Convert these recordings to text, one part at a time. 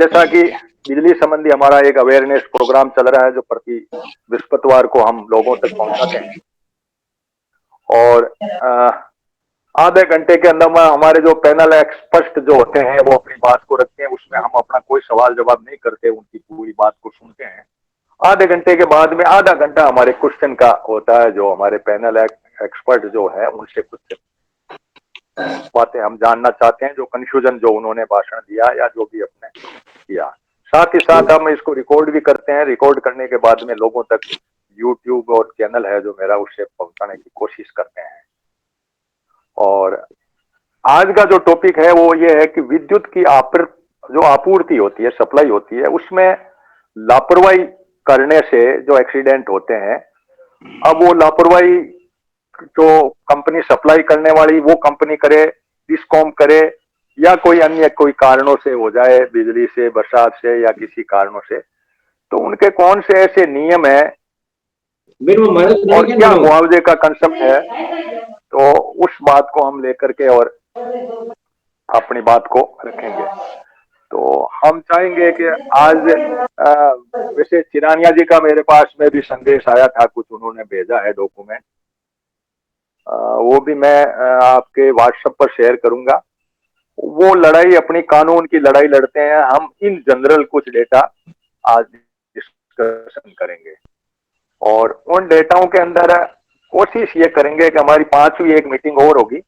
जैसा कि बिजली संबंधी हमारा एक अवेयरनेस प्रोग्राम चल रहा है जो प्रति बृहस्पतिवार को हम लोगों तक पहुंचाते हैं। और आधे घंटे के अंदर में हमारे जो पैनल एक्सपर्ट जो होते हैं वो अपनी बात को रखते हैं, उसमें हम अपना कोई सवाल जवाब नहीं करते, उनकी पूरी बात को सुनते हैं। आधे घंटे के बाद में आधा घंटा हमारे क्वेश्चन का होता है, जो हमारे पैनल एक्सपर्ट जो है उनसे कुछ बातें हम जानना चाहते हैं, जो कंफ्यूजन जो उन्होंने भाषण दिया या जो भी अपने किया। साथ ही साथ हम इसको रिकॉर्ड भी करते हैं। रिकॉर्ड करने के बाद में लोगों तक यूट्यूब और चैनल है जो मेरा, उससे पहुंचाने की कोशिश करते हैं। और आज का जो टॉपिक है वो ये है कि विद्युत की जो आपूर्ति होती है, सप्लाई होती है, उसमें लापरवाही करने से जो एक्सीडेंट होते हैं, अब वो लापरवाही जो कंपनी सप्लाई करने वाली वो कंपनी करे, डिस्कॉम करे, या कोई अन्य कोई कारणों से हो जाए, बिजली से, बरसात से या किसी कारणों से, तो उनके कौन से ऐसे नियम है और क्या मुआवजे का कंसेप्ट है, तो उस बात को हम लेकर के और अपनी बात को रखेंगे। तो हम चाहेंगे कि आज वैसे चिरानिया जी का मेरे पास में भी संदेश आया था, कुछ उन्होंने भेजा है डॉक्यूमेंट, वो भी मैं आपके व्हाट्सएप पर शेयर करूंगा। वो लड़ाई अपनी कानून की लड़ाई लड़ते हैं, हम इन जनरल कुछ डेटा आज डिस्कशन करेंगे। और उन डेटाओं के अंदर कोशिश ये करेंगे कि हमारी 5वीं एक मीटिंग और होगी,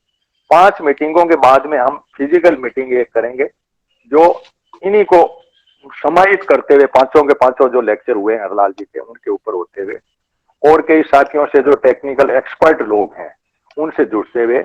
5 मीटिंगों के बाद में हम फिजिकल मीटिंग एक करेंगे, जो इन्हीं को समाहित करते हुए पांचों के पांचों जो लेक्चर हुए हरलाल जी के, उनके ऊपर होते हुए और कई साथियों से जो टेक्निकल एक्सपर्ट लोग हैं उनसे जुड़ते हुए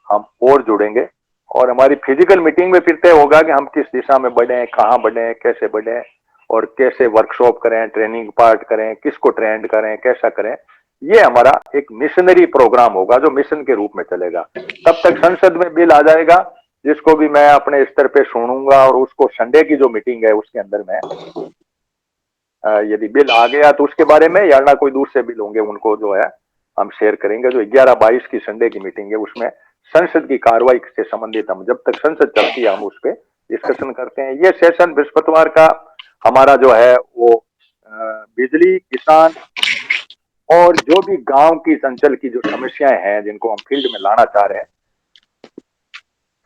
हम और जुड़ेंगे। और हमारी फिजिकल मीटिंग में फिर तय होगा कि हम किस दिशा में बढ़े, कहाँ बढ़े, कैसे बढ़े, और कैसे वर्कशॉप करें, ट्रेनिंग पार्ट करें, किसको ट्रेंड करें, कैसा करें। ये हमारा एक मिशनरी प्रोग्राम होगा जो मिशन के रूप में चलेगा। तब तक संसद में बिल आ जाएगा, जिसको भी मैं अपने स्तर पे सुनूंगा, और उसको संडे की जो मीटिंग है उसके अंदर में यदि बिल आ गया तो उसके बारे में, या ना कोई दूसरे बिल होंगे उनको जो है हम शेयर करेंगे। जो 11-22 की संडे की मीटिंग है उसमें संसद की कार्रवाई से संबंधित हम, जब तक संसद चलती है, हम उस पर डिस्कशन करते हैं। ये सेशन बृहस्पतिवार का हमारा जो है वो बिजली, किसान और जो भी गांव की अंचल की जो समस्याएं हैं जिनको हम फील्ड में लाना चाह रहे हैं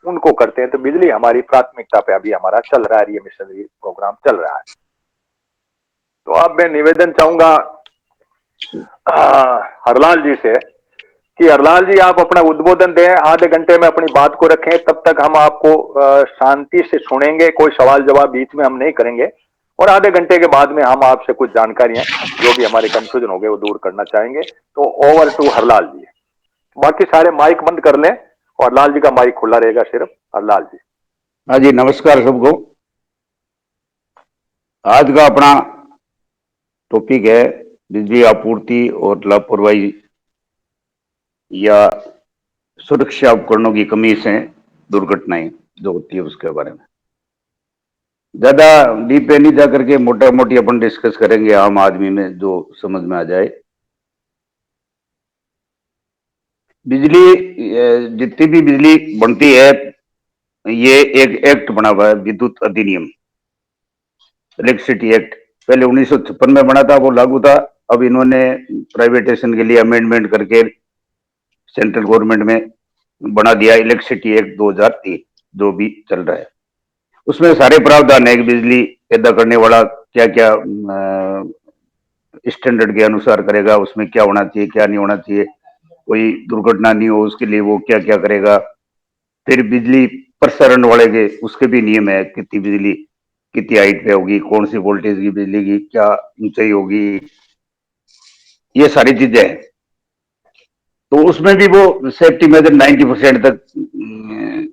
उनको करते हैं। तो बिजली हमारी प्राथमिकता पे अभी हमारा चल रहा है, ये मिशनरी प्रोग्राम चल रहा है। तो अब मैं निवेदन चाहूंगा हरलाल जी से कि हरलाल जी आप अपना उद्बोधन दें, आधे घंटे में अपनी बात को रखें। तब तक हम आपको शांति से सुनेंगे, कोई सवाल जवाब बीच में हम नहीं करेंगे, और आधे घंटे के बाद में हम आपसे कुछ जानकारियां जो भी हमारे कंफ्यूजन हो गए वो दूर करना चाहेंगे। तो ओवर टू हरलाल जी। बाकी सारे माइक बंद कर लें और लाल जी का माइक खुला रहेगा, सिर्फ हरलाल जी। हाँ जी, नमस्कार सबको। आज का अपना टॉपिक है बिजली आपूर्ति और लापरवाही या सुरक्षा उपकरणों की कमी से दुर्घटनाएं जो होती है उसके बारे में ज्यादा डीप पे नहीं जा करके मोटा मोटी अपन डिस्कस करेंगे, आम आदमी में जो समझ में आ जाए। बिजली, जितनी भी बिजली बनती है, ये एक एक्ट बना हुआ है, विद्युत अधिनियम, इलेक्ट्रिसिटी एक्ट। पहले 1956 में बना था, वो लागू था। अब इन्होंने प्राइवेटेशन के लिए अमेंडमेंट करके सेंट्रल गवर्नमेंट में बना दिया इलेक्ट्रिसिटी एक्ट 2003, जो भी चल रहा है। उसमें सारे प्रावधान है कि बिजली पैदा करने वाला क्या क्या स्टैंडर्ड के अनुसार करेगा, उसमें क्या होना चाहिए, क्या नहीं होना चाहिए, कोई दुर्घटना नहीं हो उसके लिए वो क्या क्या करेगा। फिर बिजली प्रसारण वाले के उसके भी नियम है, कितनी बिजली कितनी हाइट पे होगी, कौन सी वोल्टेज की बिजली की क्या ऊंचाई होगी, ये सारी चीजें हैं। तो उसमें भी वो सेफ्टी मेजर 90% तक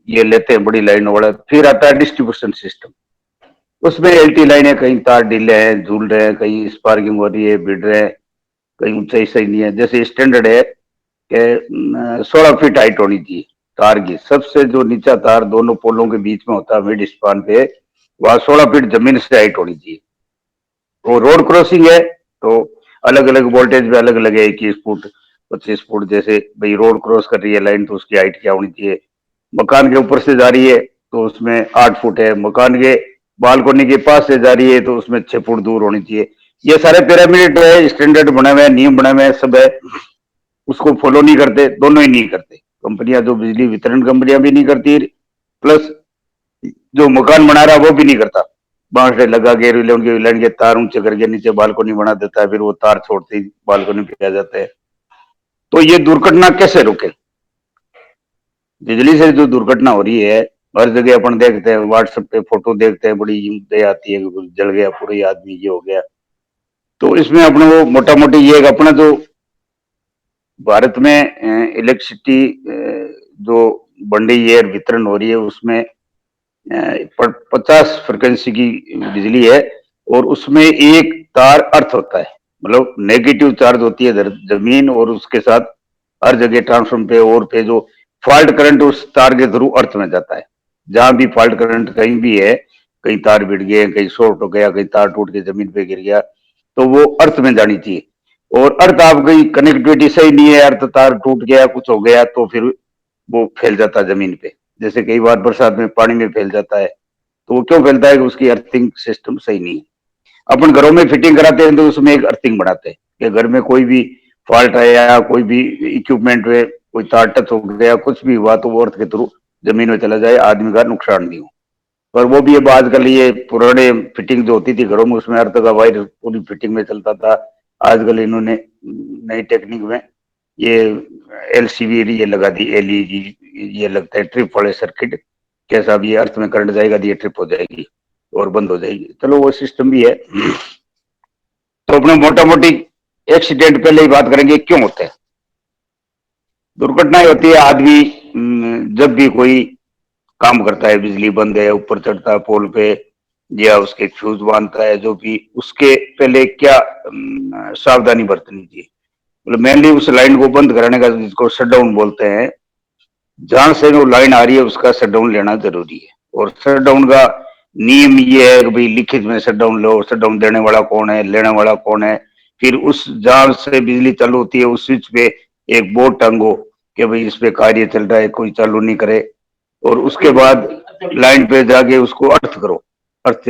ये लेते हैं, बड़ी लाइनों वाला। फिर आता है डिस्ट्रीब्यूशन सिस्टम। उसमें एलटी लाइन है, कहीं तार ढीले हैं, झूल रहे हैं, कहीं स्पार्किंग हो रही है, भिड़ रहे हैं, कहीं ऊंचाई सही नहीं है। जैसे स्टैंडर्ड है कि 16 फीट हाइट होनी चाहिए तार की। सबसे जो नीचा तार दोनों पोलों के बीच में होता है मिड स्पान पे, वहां 16 फीट जमीन से हाइट होनी चाहिए। वो रोड क्रॉसिंग है तो अलग अलग वोल्टेज पे अलग अलग है, 21 फुट 25 फुट। जैसे भाई रोड क्रॉस कर रही है लाइन तो उसकी हाइट क्या होनी चाहिए। मकान के ऊपर से जा रही है तो उसमें 8 फुट है, मकान के बालकोनी के पास से जा रही है तो उसमें 6 फुट दूर होनी चाहिए। ये सारे पिरामिड है, स्टैंडर्ड बने हुए हैं, नियम बने हुए हैं, सब है, उसको फॉलो नहीं करते, दोनों ही नहीं करते। कंपनियां, जो बिजली वितरण कंपनियां भी नहीं करती, प्लस जो मकान बना रहा है वो भी नहीं करता। बांस लगा के उनके लाइन के तार ऊंचे करके नीचे बालकोनी बना देता है, फिर वो तार छोड़ते ही बालकोनी पे आ जाते हैं। तो ये दुर्घटना कैसे रोके? बिजली से जो दुर्घटना हो रही है, हर जगह अपन देखते हैं, व्हाट्सएप पे फोटो देखते हैं, बड़ी दे आती है कि जल गया पूरे आदमी, ये हो गया। तो इसमें अपने वो मोटा मोटी ये अपना जो भारत में इलेक्ट्रिसिटी जो बन रही है, वितरण हो रही है, उसमें 50 फ्रिक्वेंसी की बिजली है, और उसमें एक तार अर्थ होता है, मतलब नेगेटिव चार्ज होती है जमीन, और उसके साथ हर जगह ट्रांसफॉर्म पे और पे जो फॉल्ट करंट उस तार के थ्रू अर्थ में जाता है। जहां भी फॉल्ट करंट कहीं भी है, कहीं तार बिट गए, कहीं शॉर्ट हो गया, कहीं तार टूट के जमीन पे गिर गया, तो वो अर्थ में जानी चाहिए। और अर्थ आपकी कनेक्टिविटी सही नहीं है, अर्थ तार टूट गया, कुछ हो गया, तो फिर वो फैल जाता है जमीन पे। जैसे कई बार बरसात में पानी में फैल जाता है, तो वो क्यों फैलता है? कि उसकी अर्थिंग सिस्टम सही नहीं है। अपन घरों में फिटिंग कराते हैं तो उसमें एक अर्थिंग बनाते हैं कि घर में कोई भी फॉल्ट है या कोई भी इक्विपमेंट में कोई तार टच हो गया, कुछ भी हुआ, तो वो अर्थ के थ्रू जमीन में चला जाए, आदमी का नुकसान नहीं हो। पर वो भी अब आजकल ये पुराने फिटिंग जो होती थी घरों में, उसमें अर्थ का वायर पूरी फिटिंग में चलता था। आजकल इन्होंने नई टेक्निक में ये एलसीवी ये लगा दी, एलईडी, ये लगता है ट्रिप वाले सर्किट, कैसा भी अर्थ में करंट जाएगा तो ये ट्रिप हो जाएगी और बंद हो जाएगी। चलो वो सिस्टम भी है। तो अपने मोटा मोटी एक्सीडेंट पहले ही बात करेंगे क्यों होते हैं। दुर्घटनाएं होती है, आदमी जब भी कोई काम करता है, बिजली बंद है, ऊपर चढ़ता है पोल पे, या उसके फ्यूज बांधता है, जो भी, उसके पहले क्या सावधानी बरतनी चाहिए? मतलब मेनली उस लाइन को बंद कराने का, जिसको शट डाउन बोलते हैं, जहां से वो लाइन आ रही है उसका शट डाउन लेना जरूरी है। और शट डाउन का नियम ये है कि भाई लिखित में शट डाउन लो, शट डाउन देने वाला कौन है, लेने वाला कौन है, फिर उस जहां से बिजली चालू होती है उस स्विच पे एक बोर्ड टंगो कि भाई इस पे कार्य चल रहा है, कोई चालू नहीं करे। और उसके बाद लाइन पे जाके उसको अर्थ करो, अर्थ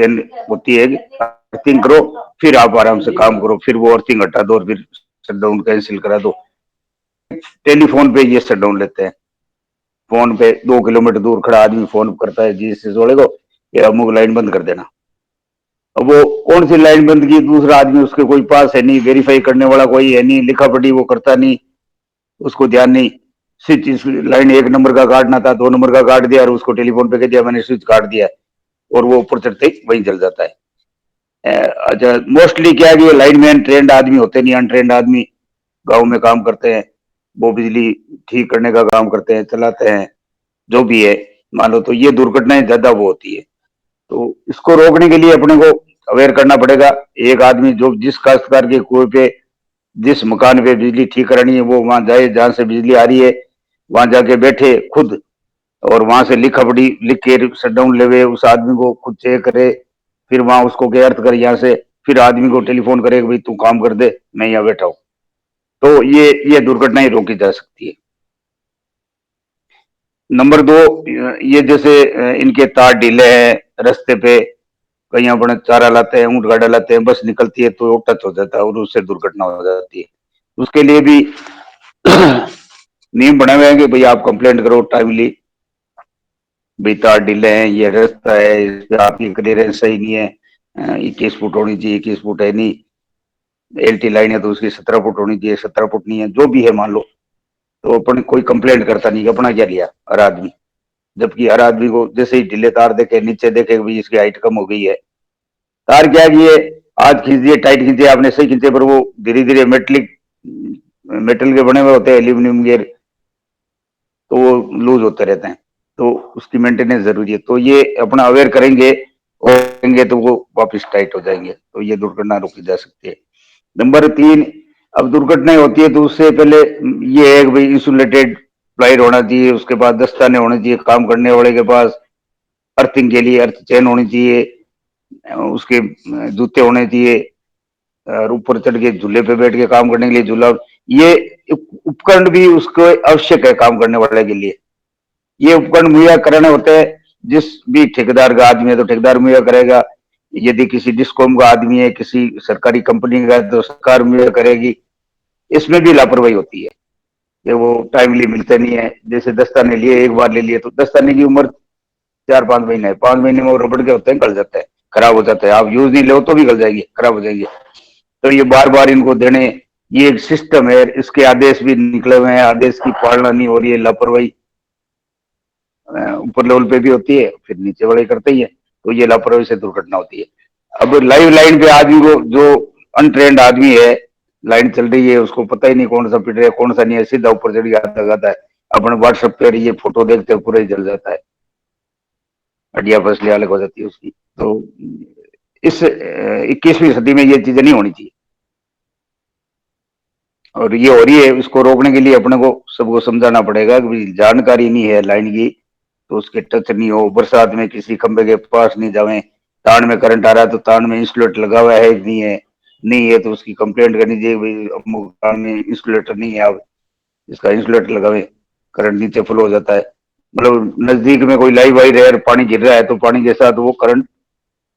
होती है, अर्थिंग करो, फिर आप आराम से काम करो, फिर वो अर्थिंग हटा दो और फिर शट डाउन कैंसिल करा दो। टेलीफोन पे ये शट डाउन लेते हैं। फोन पे 2 किलोमीटर दूर खड़ा आदमी फोन करता है जी से जोड़े को, ये अमुक लाइन बंद कर देना। अब वो कौन सी लाइन बंद की, दूसरा आदमी उसके कोई पास है नहीं, वेरीफाई करने वाला कोई है नहीं, लिखा पढ़ी वो करता नहीं, उसको ध्यान नहीं, स्विच इस लाइन 1 नंबर का काटना था, 2 नंबर का काट दिया और उसको टेलीफोन पे कह दिया मैंने स्विच काट दिया, और वो ऊपर चढ़ते ही वहीं जल जाता है। अच्छा, मोस्टली क्या है कि लाइन मैन ट्रेंड आदमी होते नहीं, अनट्रेंड आदमी गाँव में काम करते हैं, वो बिजली ठीक करने का काम करते हैं, चलाते हैं, जो भी है, मान लो, तो ये दुर्घटनाएं ज्यादा वो होती है। तो इसको रोकने के लिए अपने को अवेयर करना पड़ेगा। एक आदमी जो जिस काश्तकार के कुएं पे, जिस मकान पे बिजली ठीक करानी है, वो वहां जाए, जहां से बिजली आ रही है वहां जाके बैठे खुद, और वहां से लिखा पढ़ी लिख के शट डाउन लेवे, उस आदमी को खुद चेक करे, फिर वहां उसको के अर्थ करे यहाँ से, फिर आदमी को टेलीफोन करे कि भाई तू काम कर दे, मैं यहाँ बैठा हूं। तो ये दुर्घटनाएं रोकी जा सकती है। नंबर 2, ये जैसे इनके तार ढीले हैं रास्ते पे, कहीं अपने चारा लाते हैं, ऊंट गाड़ा लाते हैं, बस निकलती है तो टच हो जाता है और उससे दुर्घटना हो जाती है। उसके लिए भी नियम बने हुए हैं कि भाई आप कंप्लेंट करो टाइमली, भाई तार ढीले हैं, ये रास्ता है, इस पे आपकी क्लियरेंस सही नहीं है, 21 फुट होनी चाहिए, 21 फुट है नहीं, एलटी लाइन है तो उसकी 17 फुट होनी चाहिए, 17 फुट नहीं है, जो भी है मान लो। तो अपन कोई कंप्लेंट करता नहीं, अपना क्या लिया हर आदमी, जबकि हर आदमी को जैसे ही ढीले तार देखे, नीचे देखे भाई इसकी हाइट कम हो गई है, तार क्या किए, आज खींच दिए, टाइट खींचे आपने, सही खींचे, पर वो धीरे धीरे मेटलिक, मेटल के बने हुए होते हैं, एल्यूमिनियम के, तो वो लूज होते रहते हैं, तो उसकी मेंटेनेंस जरूरी है। तो ये अपना अवेयर करेंगे और करेंगे तो वो वापस टाइट हो जाएंगे, तो ये दुर्घटना रोकी जा सकती है। नंबर 3, अब दुर्घटनाएं होती है तो उससे पहले ये है कि भाई इंसुलेटेड प्लाइर होना चाहिए, उसके बाद दस्ताने होने चाहिए काम करने वाले के पास, अर्थिंग के लिए अर्थ चेन होनी चाहिए, उसके जूते होने चाहिए, और ऊपर चढ़ के झूले पे बैठ के काम करने के लिए झूला, ये उपकरण भी उसको आवश्यक है काम करने वाले के लिए। ये उपकरण मुहैया कराने होते हैं, जिस भी ठेकेदार का आदमी है तो ठेकेदार मुहैया करेगा, यदि किसी डिस्कॉम का आदमी है, किसी सरकारी कंपनी का है तो सरकार मुहैया करेगी। इसमें भी लापरवाही होती है कि वो टाइमली मिलते नहीं है। जैसे दस्ताने लिए, एक बार ले लिए तो दस्ताने की उम्र 4-5 महीने है, 5 महीने में वो रबड़ के होते हैं, गल जाता है, खराब हो जाता है। आप यूज नहीं लो तो भी गल जाएगी, खराब हो जाएगी। तो ये बार बार इनको देने, ये एक सिस्टम है, इसके आदेश भी निकले हुए हैं, आदेश की पालना नहीं हो रही है, लापरवाही ऊपर लेवल पे भी होती है, फिर नीचे वाले करते ही है, तो ये लापरवाही से दुर्घटना होती है। अब लाइव लाइन पे आदमी को, जो अनट्रेंड आदमी है, लाइन चल रही है, उसको पता ही नहीं कौन सा पिट रहा है कौन सा नहीं है, सीधा ऊपर चढ़ के हाथ लगाता है, अपने व्हाट्सएप पे ये फोटो देखते हैं पूरा ही जल जाता है, हड्डियां फसलियां अलग हो जाती है उसकी। तो इस 21वीं सदी में ये चीजें नहीं होनी चाहिए, और ये हो रही है। इसको रोकने के लिए अपने को सबको समझाना पड़ेगा कि भाई जानकारी नहीं है लाइन की तो उसके टच नहीं हो, बरसात में किसी खंबे के पास नहीं जावे, तार में करंट आ रहा है तो तार में इंसुलेटर लगा हुआ है नहीं है, नहीं है तो उसकी कंप्लेंट करनी चाहिए, भाई अमुक तार में इंसुलेटर नहीं है, आप इसका इंसुलेटर लगावे, करंट नीचे फ्लो हो जाता है। मतलब नजदीक में कोई लाइव वायर है, पानी गिर रहा है तो पानी के साथ वो करंट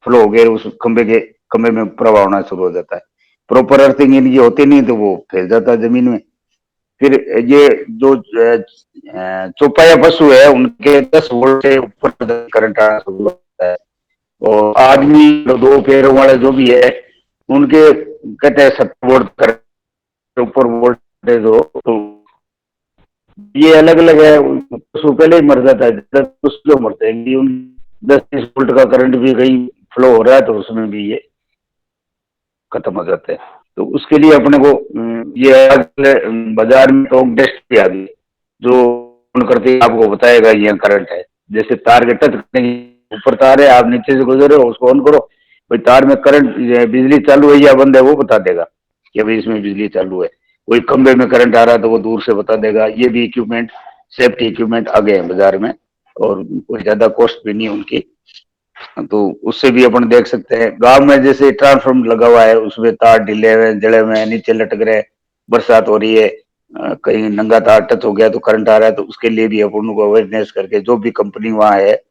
फ्लो हो गया, उस खंबे में प्रवाह होना शुरू हो जाता है। प्रॉपर अर्थिंग इनकी होती नहीं तो वो फैल जाता है जमीन में। फिर ये जो चौपाया पशु है उनके 10 वोल्ट से ऊपर करंट आना शुरू होता है, और आदमी दो पैरों वाले जो भी है उनके कहते हैं 70 वोल्ट करंट ऊपर वोल्टेज हो, तो ये अलग अलग है। पशु पहले ही मर जाता है, 10 क्यों मरते हैं कि उन 10-20 वोल्ट का करंट भी कहीं फ्लो हो रहा है तो उसमें भी ये खत्म हो जाते हैं। तो उसके लिए अपने को ये बाजार में टॉक टेस्ट भी आ गई, जो ऑन करते ही आपको बताएगा ये करंट है। जैसे तार के टच करने की, ऊपर तार है, आप नीचे से गुजरे हो, उसको ऑन करो, भाई तार में करंट, बिजली चालू है या बंद है, वो बता देगा कि भाई इसमें बिजली चालू है। कोई खंबे में करंट आ रहा है तो वो दूर से बता देगा। ये भी इक्विपमेंट, सेफ्टी इक्विपमेंट आ गए हैं बाजार में, और कोई ज्यादा कॉस्ट भी नहीं है उनकी, तो उससे भी अपन देख सकते हैं। गांव में जैसे ट्रांसफार्मर लगा हुआ है, उसमें तार ढीले हुए जड़े हुए नीचे लटक रहे, बरसात हो रही है, कहीं नंगा तार टच हो गया तो करंट आ रहा है, तो उसके लिए भी अपन को अवेयरनेस करके, जो भी कंपनी वहां है,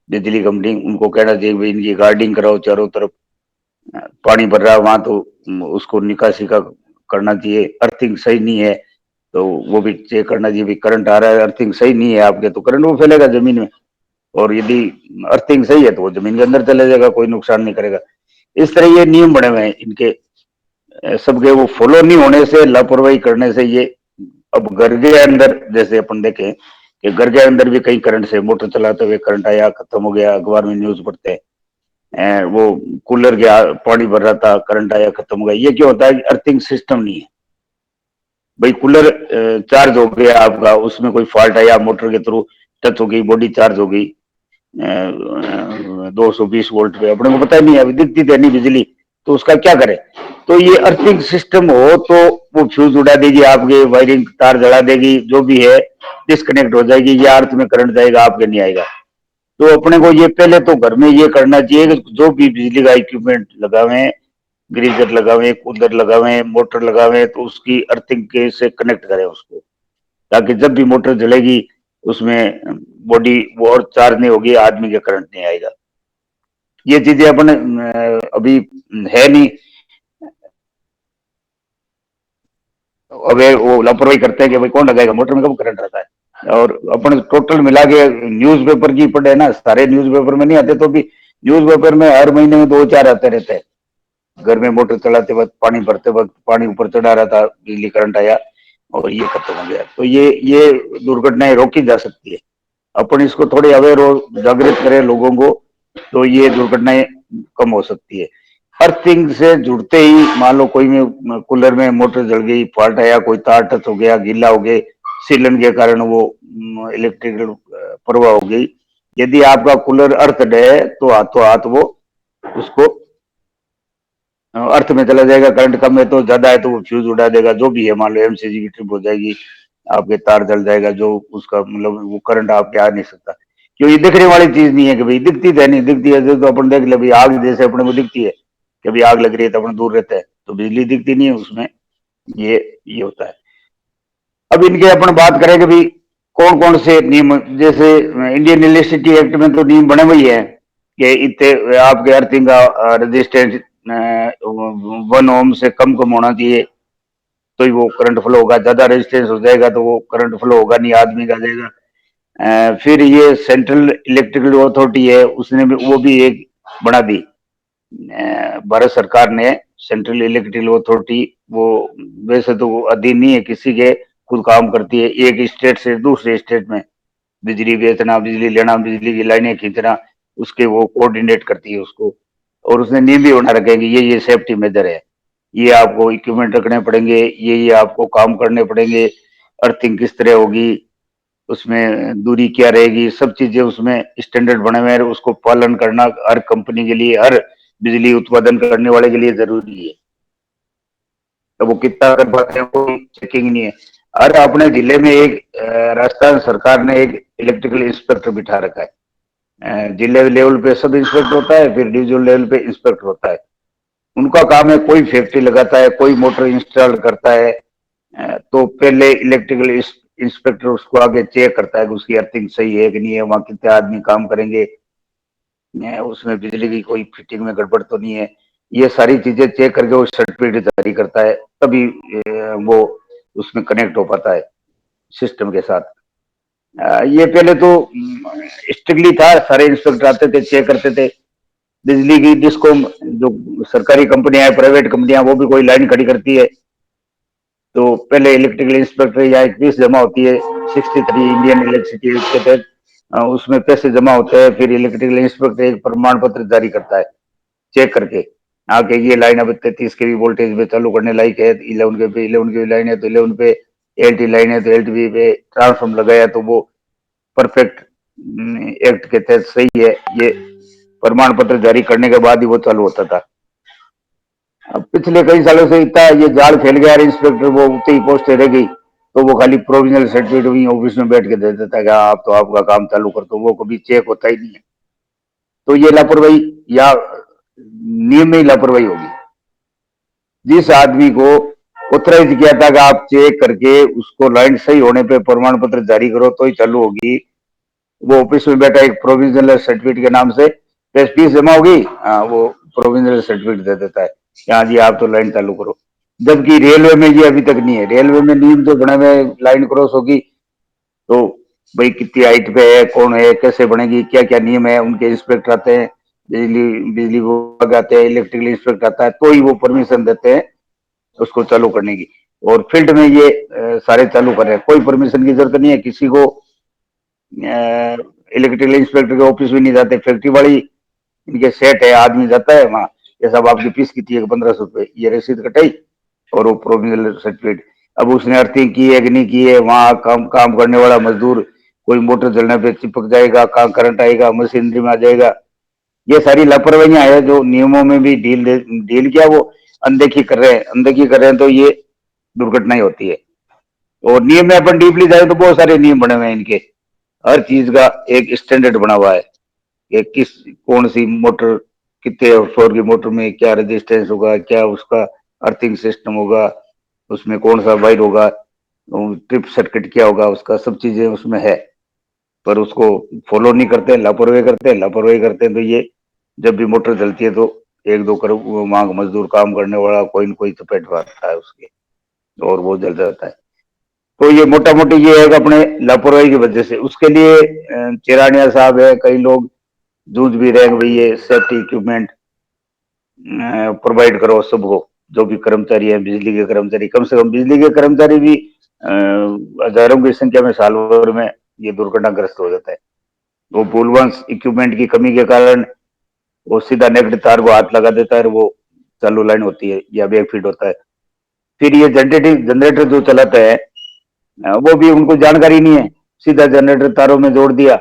बिजली कंपनी, उनको कहना चाहिए भाई इनकी गार्डिंग कराओ चारों तरफ, पानी भर रहा है वहां तो उसको निकासी का करना चाहिए। अर्थिंग सही नहीं है तो वो भी चेक करना चाहिए, भाई करंट आ रहा है, अर्थिंग सही नहीं है आपके तो करंट वो फैलेगा जमीन में, और यदि अर्थिंग सही है तो वो जमीन के अंदर चले जाएगा, कोई नुकसान नहीं करेगा। इस तरह ये नियम बने हुए हैं इनके, सबके वो फॉलो नहीं होने से, लापरवाही करने से ये अब घर के अंदर, जैसे अपन देखें कि घर के अंदर भी कई करंट से, मोटर चलाते हुए करंट आया, खत्म हो गया, अखबार में न्यूज पढ़ते हैं, वो कूलर के पानी भर रहा था, करंट आया, खत्म हो गया। ये क्यों होता है कि अर्थिंग सिस्टम नहीं है। भाई कूलर चार्ज हो गया आपका, उसमें कोई फॉल्ट आया, मोटर के थ्रू टच हो गई, बॉडी चार्ज हो गई 220 वोल्ट पे, अपने को पता ही नहीं है, अभी दिखती तो नहीं बिजली, तो उसका क्या करे। तो ये अर्थिंग सिस्टम हो तो वो फ्यूज उड़ा देगी, आपके वायरिंग तार जला देगी, जो भी है डिस्कनेक्ट हो जाएगी, या अर्थ में करंट जाएगा, आपके नहीं आएगा। तो अपने को ये पहले तो घर में ये करना चाहिए कि जो भी बिजली का इक्विपमेंट लगावे, ग्रीजर लगावे, कूलर लगावे, मोटर लगावे, तो उसकी अर्थिंग के से कनेक्ट करें उसको, ताकि जब भी मोटर जलेगी उसमें बॉडी वो और चार्ज नहीं होगी, आदमी के करंट नहीं आएगा। ये चीजें अपन अभी है नहीं, अवे वो लापरवाही करते हैं कि भाई कौन लगाएगा, मोटर में कब करंट रहता है। और अपन टोटल मिला के न्यूज़पेपर की पढ़े ना, सारे न्यूज़पेपर में नहीं आते तो भी न्यूज़पेपर में हर महीने में 2-4 आते रहते हैं। घर में मोटर चलाते वक्त, पानी भरते वक्त पानी ऊपर चढ़ा रहा था, बिजली करंट आया और ये खत्म हो गया। तो ये दुर्घटनाएं रोकी जा सकती है, अपन इसको थोड़े अवेयर हो, जागृत करें लोगों को, तो ये दुर्घटनाएं कम हो सकती है। अर्थिंग से जुड़ते ही मान लो कोई में कूलर में मोटर जल गई, फॉल्ट आया, कोई तार टच हो गया, गीला हो गए, सीलन के कारण वो इलेक्ट्रिकल प्रवाह हो गई, यदि आपका कूलर अर्थड है तो हाथों हाथ वो उसको अर्थ में चला जाएगा। करंट कम है तो, ज्यादा है तो वो फ्यूज उड़ा देगा, जो भी है, मान लो एमसीजी की ट्रिप हो जाएगी, आपके तार जल जाएगा, जो उसका मतलब वो करंट आपके आ नहीं सकता। क्यों, ये दिखने वाली चीज नहीं है कि भाई दिखती तो है, नहीं दिखती है तो अपन देख ले भाई, आग जैसे अपने को दिखती है कि भाई आग लग रही है तो अपन दूर रहते हैं, तो बिजली दिखती नहीं है उसमें, ये होता है। अब इनके अपन बात करें कि भाई कौन कौन से नियम, जैसे इंडियन इलेक्ट्रिसिटी एक्ट में तो नियम बने हुए हैं कि इतने आपके अर्थिंग का रेजिस्टेंस 1 ओम से कम कम होना चाहिए, तो ही वो करंट फ्लो होगा। ज्यादा रेजिस्टेंस हो जाएगा तो वो करंट फ्लो होगा नहीं, आदमी का जाएगा। फिर ये सेंट्रल इलेक्ट्रिकल अथॉरिटी है, उसने भी वो भी एक बना दी। भारत सरकार ने सेंट्रल इलेक्ट्रिकल अथॉरिटी, वो वैसे तो वो अधीन नहीं है किसी के, खुद काम करती है एक स्टेट से दूसरे स्टेट में, बिजली बेचना, बिजली लेना, बिजली की लाइनें खींचना, उसके वो कोऑर्डिनेट करती है उसको। और उसने नियम भी बना रखे हैं कि ये सेफ्टी मेजर है, ये आपको इक्विपमेंट रखने पड़ेंगे, ये आपको काम करने पड़ेंगे, अर्थिंग किस तरह होगी, उसमें दूरी क्या रहेगी, सब चीजें उसमें स्टैंडर्ड बने हुए हैं। उसको पालन करना हर कंपनी के लिए, हर बिजली उत्पादन करने वाले के लिए जरूरी है। तो वो कितना कर पाते हैं कोई चेकिंग नहीं है। और अपने जिले में एक राजस्थान सरकार ने एक इलेक्ट्रिकल इंस्पेक्टर बिठा रखा है। जिले लेवल पे सब इंस्पेक्टर होता है, फिर डिविजन लेवल पे इंस्पेक्टर होता है। उनका काम है, कोई फैक्ट्री लगाता है, कोई मोटर इंस्टॉल करता है, तो पहले इलेक्ट्रिकल इंस्पेक्टर उसको आगे चेक करता है कि उसकी अर्थिंग सही है कि नहीं है, वहां कितने आदमी काम करेंगे, उसमें बिजली की कोई फिटिंग में गड़बड़ तो नहीं है। ये सारी चीजें चेक करके वो सर्टिफिकेट जारी करता है, तभी वो उसमें कनेक्ट हो पाता है सिस्टम के साथ। ये पहले तो स्ट्रिक्टली था, सारे इंस्पेक्टर आते थे, चेक करते थे। बिजली की डिस्कॉम जो सरकारी कंपनियां है, प्राइवेट कंपनियां, वो भी कोई लाइन खड़ी करती है तो पहले इलेक्ट्रिकल इंस्पेक्टर या एक फीस जमा होती है 63 इंडियन इलेक्ट्रिसिटी के तहत, उसमें पैसे जमा होते हैं। फिर इलेक्ट्रिकल इंस्पेक्टर एक प्रमाण पत्र जारी करता है चेक करके, आके ये लाइन अब 33 के भी वोल्टेज पे चालू करने लायक है, 11 के पे 11 की लाइन है तो 11 पे, एलटी लाइन है तो एलटी पे ट्रांसफॉर्म लगाया तो वो परफेक्ट एक्ट के तहत सही है। ये प्रमाण पत्र जारी करने के बाद ही वो चालू होता था। अब पिछले कई सालों से इतना ये जाल फैल गया, इंस्पेक्टर वो उतनी ही पोस्ट रह गई, तो वो खाली प्रोविजनल सर्टिफिकेट वही ऑफिस में बैठ के दे देता है कि हाँ, आप तो आपका काम चालू कर दो, वो कभी चेक होता ही नहीं है। तो ये लापरवाही या नियम में ही लापरवाही होगी। जिस आदमी को ऑथराइज किया था कि आप चेक करके उसको लाइन सही होने पे प्रमाण पत्र जारी करो तो ही चालू होगी, वो ऑफिस में बैठा एक प्रोविजनल सर्टिफिकेट के नाम से फीस जमा होगी, हाँ, वो प्रोविजनल सर्टिफिकेट दे देता है कि हाँ जी आप तो लाइन चालू करो। जबकि रेलवे में ये अभी तक नहीं है। रेलवे में नियम जो बने हुए, लाइन क्रॉस होगी तो भाई कितनी हाइट पे है, कौन है, कैसे बनेगी, क्या क्या नियम है, उनके इंस्पेक्टर आते हैं, बिजली बिजली विभाग आते हैं, इलेक्ट्रिकल इंस्पेक्टर आता है, तो ही वो परमिशन देते हैं उसको चालू करने की। और फील्ड में ये सारे चालू कर रहे हैं, कोई परमिशन की जरूरत नहीं है किसी को। इलेक्ट्रिकल इंस्पेक्टर के ऑफिस भी नहीं जाते, फैक्ट्री वाली इनके सेट है, आदमी जाता है वहां, ये सब आपकी फीस कितनी है, 1500 रुपए, ये रसीद कटाई और वो प्रोविजनल सर्टिफिकेट। अब उसने अर्थिंग की है कि नहीं की है, वहां काम काम करने वाला मजदूर कोई मोटर जलने पे चिपक जाएगा, काम करंट आएगा, मशीनरी में आ जाएगा। ये सारी लापरवाहियां है जो नियमों में भी डील किया, वो अनदेखी कर रहे हैं, अनदेखी कर रहे हैं, तो ये दुर्घटनाएं होती है। और नियम में अपन डीपली जाए तो बहुत सारे नियम बने हुए हैं इनके, हर चीज का एक स्टैंडर्ड बना हुआ है कि किस कौन सी मोटर, कितने फ्लोर की मोटर में क्या रेजिस्टेंस होगा, क्या उसका अर्थिंग सिस्टम होगा, उसमें कौन सा वायर होगा, ट्रिप सर्किट क्या होगा, उसका सब चीजें उसमें है। पर उसको फॉलो नहीं करते, लापरवाही करते हैं, लापरवाही करते हैं तो ये जब भी मोटर जलती है तो एक दो करोड़ मांग मजदूर काम करने वाला कोई न कोई चपेट मारता है उसके, और वो जल जाता है। तो ये मोटा मोटी ये है कि अपने लापरवाही की वजह से, उसके लिए चिरानिया साहब है, कई लोग जूझ भी रहे हैं, भाई ये सेफ्टी इक्विपमेंट प्रोवाइड करो सबको, जो भी कर्मचारी है, बिजली के कर्मचारी, कम से कम बिजली के कर्मचारी भी हजारों की संख्या में साल भर में ये दुर्घटनाग्रस्त हो जाता है। वो भूलवंश इक्विपमेंट की कमी के कारण वो सीधा नेगेटिव तार को हाथ लगा देता है, वो चालू लाइन होती है या बैक फीड होता है। फिर ये जनरेटिव जनरेटर जो चलाता है, वो भी उनको जानकारी नहीं है, सीधा जनरेटर तारों में जोड़ दिया,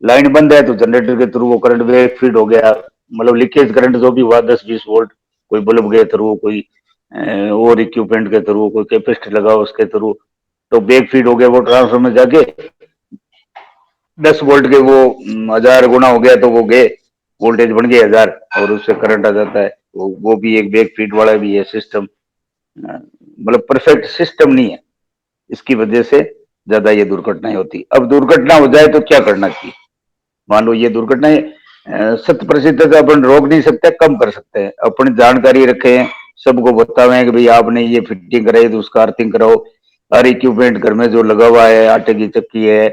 लाइन बंद है तो जनरेटर के थ्रू वो करंट बैक फीड हो गया, मतलब लीकेज करंट जो भी हुआ 10-20 वोल्ट, कोई बल्ब के थ्रू, कोई और इक्विपमेंट के थ्रू, कोई कैपेसिटर लगा उसके थ्रू, तो बैक फीड हो गया, वो ट्रांसफार्मर में जाके 10 वोल्ट के वो 1000 गुना हो गया, तो वो गए वोल्टेज बन गए 1000 और उससे करंट आ जाता है। वो भी एक बैक फीड वाला भी है सिस्टम, मतलब परफेक्ट सिस्टम नहीं है, इसकी वजह से ज्यादा ये दुर्घटनाएं होती। अब दुर्घटना हो जाए तो क्या करना चाहिए? मान लो ये दुर्घटनाएं 100% अपन रोक नहीं सकते, कम कर सकते हैं। अपनी जानकारी रखें, सबको बतावें कि भाई आपने ये फिटिंग कराई तो उसका अर्थिंग कराओ। हर इक्विपमेंट घर में जो लगा हुआ है, आटे की चक्की है,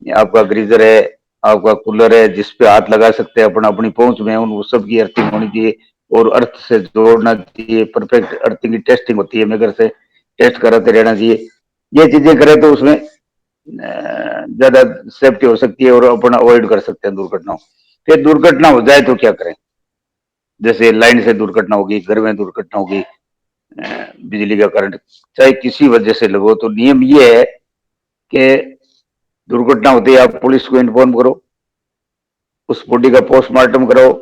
आपका ग्रीजर है, आपका कूलर है, जिस पे हाथ लगा सकते हैं अपन अपनी पहुंच में, उन सब की अर्थिंग होनी चाहिए और अर्थ से जोड़ना चाहिए। परफेक्ट अर्थिंग की टेस्टिंग होती है, मेगर से टेस्ट कराते रहना चाहिए। ये चीजें करें तो उसमें ज्यादा सेफ्टी हो सकती है और अपन अवॉइड कर सकते हैं दुर्घटनाओं। फिर दुर्घटना हो जाए तो क्या करें? जैसे लाइन से दुर्घटना होगी, घर में दुर्घटना होगी, बिजली का करंट चाहे किसी वजह से लगो, तो नियम ये है कि दुर्घटना होती है आप पुलिस को इन्फॉर्म करो, उस बॉडी का पोस्टमार्टम कराओ,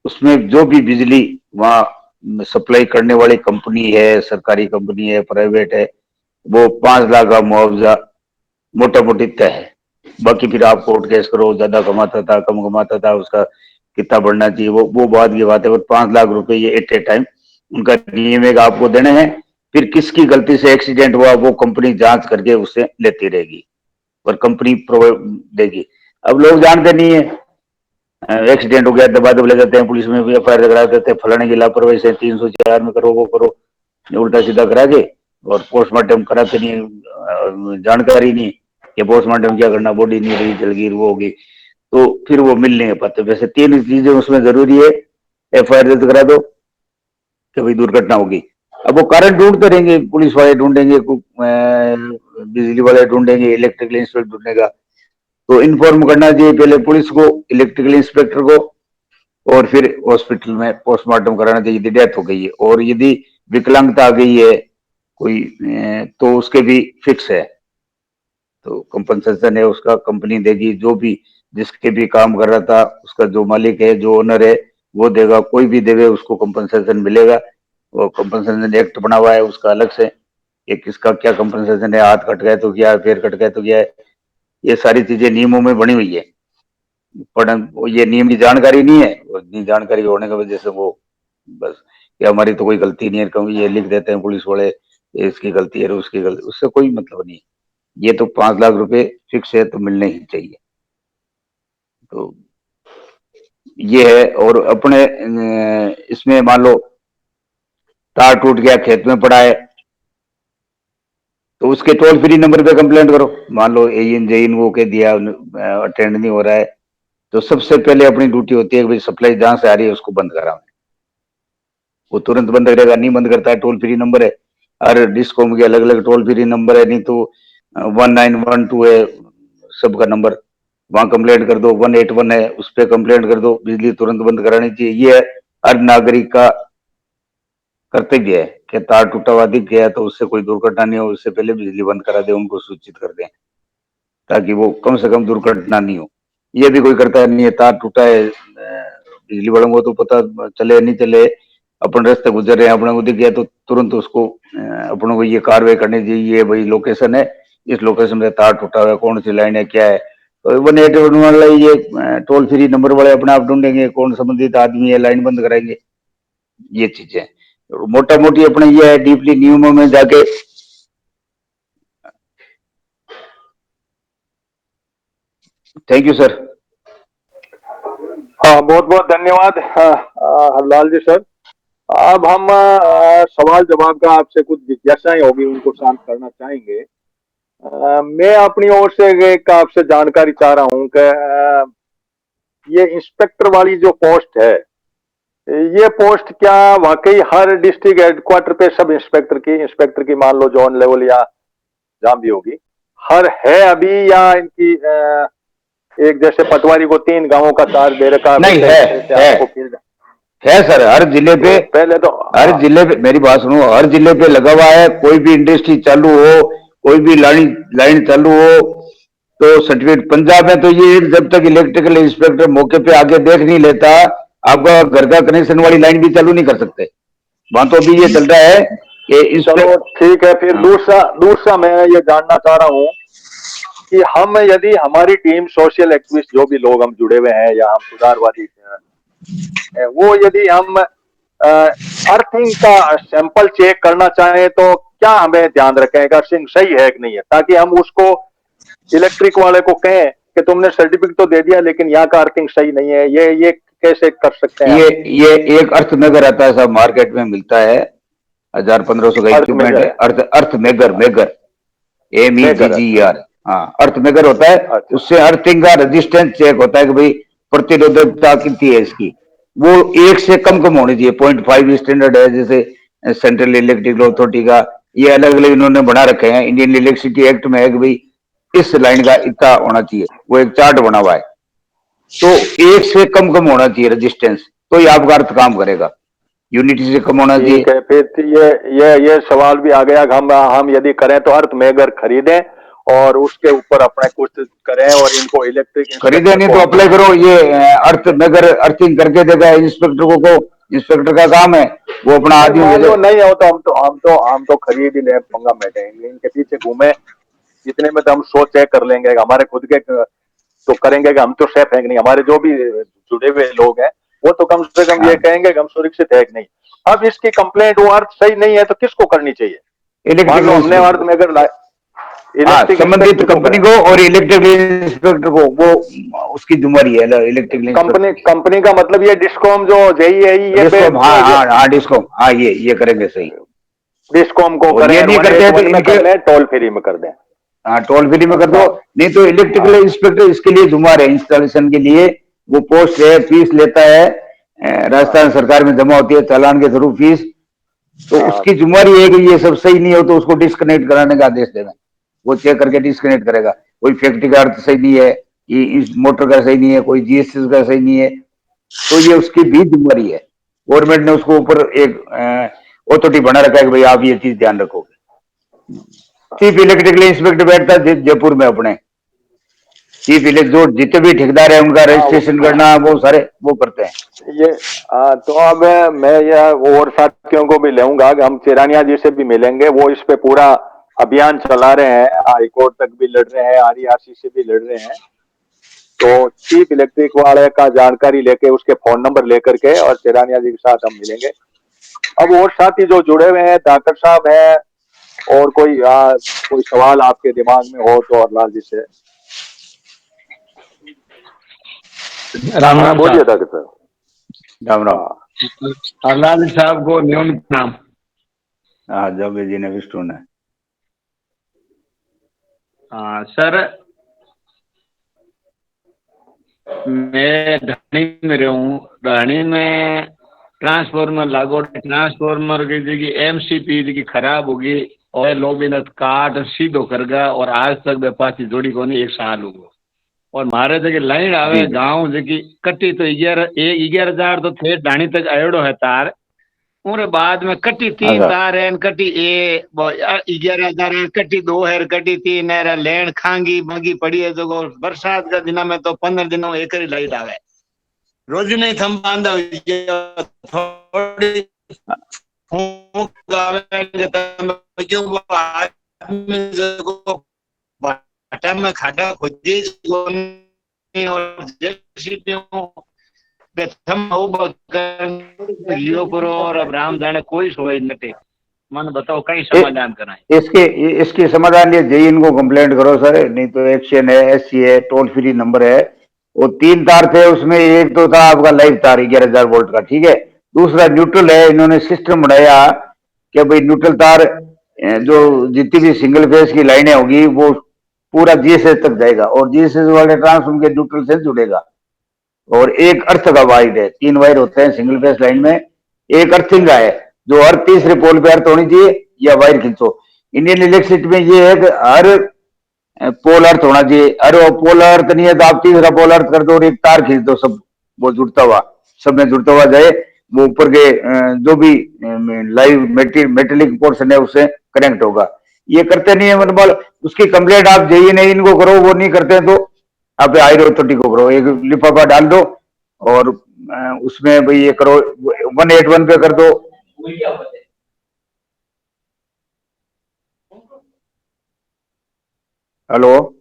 उसमें जो भी बिजली वहां सप्लाई करने वाली कंपनी है, सरकारी कंपनी है, प्राइवेट है, वो 5 लाख का मुआवजा मोटा मोटी तय है। बाकी फिर आप कोर्ट केस करो, ज्यादा कमाता था, कम कमाता था, उसका कितना बढ़ना चाहिए, वो बाद की बात है। पर 5 लाख रुपए ये एट ए टाइम उनका नियम है कि आपको देने हैं। फिर किसकी गलती से एक्सीडेंट हुआ वो कंपनी जांच करके उससे लेती रहेगी और कंपनी प्रोवाइड देगी। अब लोग जानते नहीं है, एक्सीडेंट हो गया दबा दब ले जाते हैं, पुलिस में भी एफआईआर करा देते हैं, फलाने की लापरवाही से 304 में करो, वो करो, उल्टा सीधा करा के, और पोस्टमार्टम कराते नहीं, जानकारी नहीं कि पोस्टमार्टम क्या करना, बॉडी नहीं रही, जल गई, वो होगी, तो फिर वो मिल नहीं पाते। वैसे 3 चीजें उसमें जरूरी है, एफआईआर दर्ज करा दो कि भाई दुर्घटना होगी। अब वो कारण ढूंढते रहेंगे, पुलिस वाले ढूंढेंगे, बिजली वाले ढूंढेंगे, इलेक्ट्रिकल इंस्पेक्टर ढूंढेगा, तो इन्फॉर्म करना चाहिए पहले पुलिस को, इलेक्ट्रिकल इंस्पेक्टर को, और फिर हॉस्पिटल में पोस्टमार्टम कराना चाहिए यदि डेथ हो गई है। और यदि विकलांगता आ गई है कोई, तो उसके भी फिक्स है, तो कंपनसेशन है उसका कंपनी देगी। जो भी जिसके भी काम कर रहा था उसका जो मालिक है, जो ओनर है, वो देगा, कोई भी देवे उसको कंपनसेशन मिलेगा। वो कंपनसेशन एक्ट बना हुआ है उसका अलग से, कि किसका क्या कंपनसेशन है, हाथ कट गए तो क्या है, पैर कट गए तो क्या है, ये सारी चीजें नियमों में बनी हुई है। पर ये नियम की जानकारी नहीं है, और नहीं जानकारी होने की वजह से वो बस, ये हमारी तो कोई गलती नहीं है, क्योंकि ये लिख देते हैं पुलिस वाले, ये इसकी गलती है, उसकी गलती, उससे कोई मतलब नहीं है। ये तो 5 लाख रुपए फिक्स है तो मिलने ही चाहिए। तो ये है। और अपने इसमें मान लो तार टूट गया, खेत में पड़ा है, तो उसके टोल फ्री नंबर पे कंप्लेंट करो। मान लो एइन जेइन वो कह दिया अटेंड नहीं हो रहा है, तो सबसे पहले अपनी ड्यूटी होती है कि भाई सप्लाई जहां से आ रही है उसको बंद कराओ। वो तुरंत बंद करेगा, नहीं बंद करता है, टोल फ्री नंबर है, हर डिस्कॉम के अलग अलग टोल फ्री नंबर है, नहीं तो 1912 है सबका नंबर, वहां कंप्लेंट कर दो। 181 है, उस पर कंप्लेंट कर दो, बिजली तुरंत बंद करानी चाहिए। ये हर नागरिक का कर्तव्य है कि तार टूटा हुआ दिख गया तो उससे कोई दुर्घटना नहीं हो, उससे पहले बिजली बंद करा दे, उनको सूचित कर दें, ताकि वो कम से कम दुर्घटना नहीं हो। ये भी कोई करता नहीं है, तार टूटा है, बिजली वालों को तो पता चले नहीं चले, अपन रास्ते गुजर रहे हैं, अपने को दिख गया तो तुरंत उसको अपनों को ये कार्रवाई करनी चाहिए। ये भाई लोकेशन है, इस लोकेशन में तार टूटा हुआ है, कौन सी लाइन है, क्या है, तो 181 वाला ये टोल फ्री नंबर वाले अपने आप ढूंढेंगे कौन संबंधित आदमी है, लाइन बंद कराएंगे। ये चीजें मोटा मोटी अपने ये है, डीपली नियमों में जाके। Thank you sir. हाँ, बहुत बहुत धन्यवाद हरलाल जी सर। अब हम सवाल जवाब का आपसे कुछ जिज्ञासाएं होगी उनको शांत करना चाहेंगे। मैं अपनी ओर से एक आपसे जानकारी चाह रहा हूं कि ये इंस्पेक्टर वाली जो पोस्ट है, ये पोस्ट क्या वाकई हर डिस्ट्रिक्ट हेडक्वार्टर पे सब इंस्पेक्टर की मान लो जोन लेवल या जहां भी होगी, हर है अभी, या इनकी एक जैसे पटवारी को 3 गांवों का चार्ज दे रखा नहीं है, आपको फिर है सर, हर जिले पे, तो पहले तो हर जिले पे मेरी बात सुनो, हर जिले पे लगा हुआ है। कोई भी इंडस्ट्री चालू हो, कोई भी लाइन लाइन चालू हो, तो सर्टिफिकेट। पंजाब में तो ये जब तक इलेक्ट्रिकल इंस्पेक्टर मौके पे आके देख नहीं लेता, आपका घर का कनेक्शन वाली लाइन भी चालू नहीं कर सकते। वहां तो अभी ये चल रहा है कि चलो ठीक है। फिर हाँ। दूसरा दूसरा मैं ये जानना चाह रहा हूँ कि हम यदि हमारी टीम सोशल एक्टिविस्ट जो भी लोग हम जुड़े हुए हैं या हम सुधारवादी वो यदि हम अर्थिंग का सैंपल चेक करना चाहें तो क्या हमें ध्यान रखें कि अर्थिंग सही है कि नहीं है, ताकि हम उसको इलेक्ट्रिक वाले को कहें कि तुमने सर्टिफिकेट तो दे दिया लेकिन यहाँ का अर्थिंग सही नहीं है, ये कैसे कर सकते हैं हम? ये एक अर्थ मेगर आता है साहब, मार्केट में मिलता है, 1000-1500 का अर्थ इक्विपमेंट मेजर है। है। अर्थ अर्थ मेगर, मेगर मेगर, अच्छा। MEGGER। हाँ, अर्थ मेगर होता है। अच्छा। उससे अर्थिंग का रेजिस्टेंस चेक होता है कि भाई प्रतिरोधकता कितनी है इसकी। वो 1 से कम कम होनी चाहिए। 0.5 स्टैंडर्ड है, जैसे सेंट्रल इलेक्ट्रिकल अथॉरिटी का, ये अलग अलग इन्होंने बना रखे हैं। इंडियन इलेक्ट्रिसिटी एक्ट में है कि भाई इस लाइन का इतना होना चाहिए, वो एक चार्ट बना हुआ है। तो 1 से कम कम होना चाहिए रेजिस्टेंस, तो ये आपका अर्थ काम करेगा। यूनिटी से कम होना चाहिए। ठीक है, फिर तो ये सवाल भी आ गया कि हम यदि करें तो अर्थ मेगर खरीदें और उसके ऊपर अपने कुछ करें और इनको इलेक्ट्रिक खरीदे इंस्पेक्टर नहीं को तो हम अप्लाई करो। ये अर्थ मेगर अर्थिंग करके देगा इंस्पेक्टर को इंस्पेक्टर का काम है, वो अपना नहीं, आदमी मान भेजे। लो नहीं हो तो हम तो खरीद ही ले, पंगा बैठे इनके पीछे घूमे, इतने में तो हम सोच चेक कर लेंगे कि हमारे खुद के तो करेंगे कि हम तो सेफ है कि नहीं, हमारे जो भी जुड़े हुए लोग हैं वो तो कम से कम ये हाँ, कहेंगे कि हम सुरक्षित है कि नहीं। अब इसकी कंप्लेंट वो अर्थ सही नहीं है तो किसको करनी चाहिए? मान इलेक्ट्रिकल लो हमने इंस्पेक्टर अर्थ को। में अगर हाँ, इलेक्ट्रिक संबंधित इंस्पेक्टर को कंपनी करें। को और इलेक्ट्रिकल इंस्पेक्टर को, वो उसकी जिम्मेदारी है इलेक्ट्रिकल कंपनी इंस्पेक्टर की। कंपनी का मतलब ये डिस्कॉम जो जेई ये पे डिस्कॉम, हाँ ये हाँ हाँ, डिस्कॉम, हाँ, ये करेंगे सही। डिस्कॉम को और करें, ये नहीं करते हैं तो 181 में इनके, कर लें, टोल फ्री में कर दें। हाँ, टोल फ्री में कर दो। हाँ। नहीं तो इलेक्ट्रिकल हाँ। इंस्पेक्टर इसके लिए जुम्मेदार है, इंस्टॉलेशन के लिए। वो पोस्ट है, फीस लेता है, हाँ। राजस्थान सरकार में जमा होती है चालान के थ्रू फीस। तो हाँ। उसकी जिम्मेदारी है कि ये सब सही नहीं हो तो उसको डिस्कनेक्ट कराने का आदेश देना। वो चेक करके डिस्कनेक्ट करेगा। कोई फैक्ट्री का अर्थ सही नहीं है, ये इस मोटर का सही नहीं है, कोई जीएसएस का सही नहीं है, तो ये उसकी भी जिम्मेदारी है। गवर्नमेंट ने उसको ऊपर एक अथॉरिटी बना रखा है कि भाई आप ये चीज ध्यान रखोगे। चीफ इलेक्ट्रिकल इंस्पेक्टर बैठता है जयपुर में अपने। चीफ इलेक्ट जो जितने भी ठेकेदार है उनका हाँ। रजिस्ट्रेशन करना, वो सारे वो करते हैं। ये तो अब मैं यह और साथियों को भी लूंगा कि हम चिरानिया जी से भी मिलेंगे, वो इस पे पूरा अभियान चला रहे हैं, हाई कोर्ट तक भी लड़ रहे हैं, आरईआरसी से भी लड़ रहे हैं। तो चीफ इलेक्ट्रिक वाले का जानकारी लेके उसके फोन नंबर लेकर के और चिरानिया जी के साथ हम मिलेंगे। अब और साथी जो जुड़े हुए हैं, डॉक्टर साहब हैं, और कोई सवाल आपके दिमाग में हो तो अरलाल जी से। राम हाँ राम बोलिए साहब। डॉक्टर साहब। राम राम। हाँ। अरनाल साहब को न्यून प्रणाम। हाँ, जब जी ने विष्णु ने। सर, मैं ढाणी में रहूं। ढाणी में ट्रांसफार्मर लागू, ट्रांसफार्मर की जगह एमसीपी की खराब होगी और लोग इन काट सीधो करगा और आज तक व्यापारी जोड़ी को नहीं, 1 साल हो गो। और मारे जगह लाइन आवे जी जी। गांव जगह कट्टी तो 11,000 तो थे ढाणी तक आयोडो है तार। और बाद में कटी हाँ 3 सर। तार है, कटी 11,000 है, कटी 2 है, कटी 3 है, लेन खांगी मांगी पड़ी है। जो बरसात का दिन में तो 15 दिनों एक ही लाइट आवे, रोज नहीं थम बांधा थोड़ी फूंक आवे क्यों वो आदमी जो भाटा में खाटा खोजी और जेसीबी प्रथम और अब राम जाने कोई सोई नटे। मन बताओ कई समाधान कराए। इसके इसके समाधान ये जेई इनको कंप्लेंट करो सर, नहीं तो एक्शन है, एससी है, टोल फ्री नंबर है। वो 3 तार थे, उसमें एक तो था आपका लाइव तार 11,000 वोल्ट का, ठीक है। दूसरा न्यूट्रल है, इन्होंने सिस्टम बनाया कि भाई न्यूट्रल तार जो जितनी भी सिंगल फेज की लाइनें होगी वो पूरा जीएसएस तक जाएगा और जीएसएस वाले ट्रांसफॉर्मर के न्यूट्रल से जुड़ेगा। और एक अर्थ का वायर है, 3 वायर होते हैं सिंगल फेज लाइन में। एक अर्थिंग का है जो हर तीसरे पोल पे अर्थ होनी चाहिए या वायर खींचो। इंडियन इलेक्ट्रिसिटी में ये है कि हर पोल अर्थ होना चाहिए। अरे पोल अर्थ नहीं है तो आप तीसरा पोल अर्थ कर दो और एक तार खींच दो, सब वो जुड़ता हुआ, सब में जुड़ता हुआ जाए, वो ऊपर के जो भी लाइव मेटेलिक पोर्शन है उससे कनेक्ट होगा। ये करते नहीं है, मतलब उसकी कंप्लेंट आप जेई नहीं इनको करो, वो नहीं करते हैं तो आप हायर अथॉरिटी को करो, एक लिफाफा डाल दो और उसमें भाई ये करो, 181 पे कर दो। हेलो।